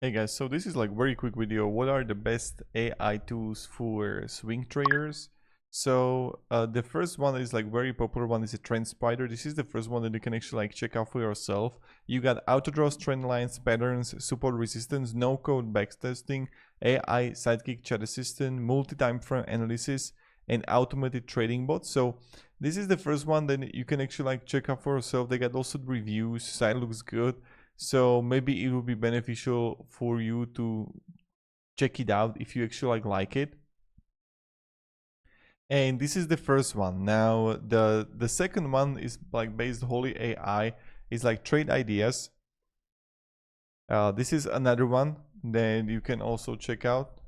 Hey guys, so this is like very quick video. What are the best AI tools for swing traders? So the first one is like very popular one is a Trend Spider. This is the first one that you can actually like check out for yourself. You got auto draws, trend lines, patterns, support resistance, no code backtesting, AI sidekick chat assistant, multi-time frame analysis, and automated trading bot. So this is the first one that you can actually like check out for yourself. They got also the reviews, site looks good. So maybe it will be beneficial for you to check it out if you actually like it. And this is the first one. Now the second one is like based wholly AI, is like trade ideas. This is another one that you can also check out.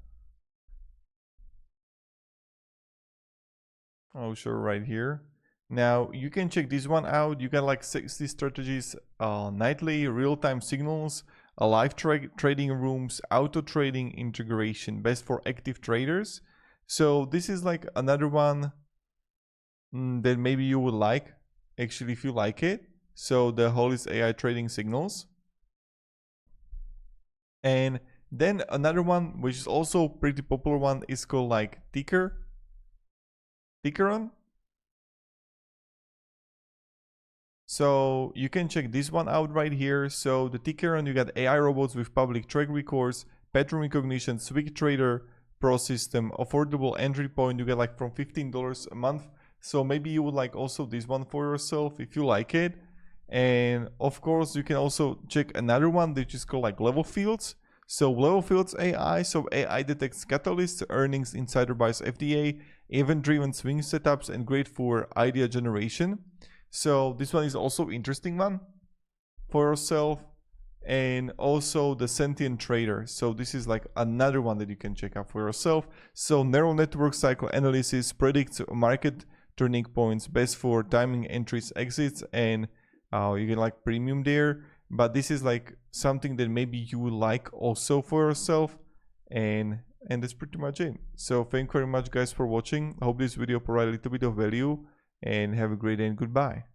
I'll show right here. Now you can check this one out. You got like 60 strategies, nightly, real-time signals, live trading rooms, auto trading integration, best for active traders. So this is like another one that maybe you would like, actually, if you like it. So the Holis AI trading signals. And then another one, which is also pretty popular one, is called like Tickeron. So you can check this one out right here. So the Tickeron, you got AI robots with public track records, pattern recognition, swing trader, pro system, affordable entry point. You get like from $15 a month. So maybe you would like also this one for yourself if you like it. And of course, you can also check another one which is called like Level Fields. So Level Fields AI, so AI detects catalysts, earnings, insider bias, FDA, event-driven swing setups, and great for idea generation. So this one is also interesting one for yourself. And also the Sentient Trader. So this is like another one that you can check out for yourself. So neural network cycle analysis predicts market turning points, best for timing entries, exits, and you can like premium there. But this is like something that maybe you would like also for yourself. And that's pretty much it. So thank you very much guys for watching. I hope this video provided a little bit of value, and have a great day and goodbye.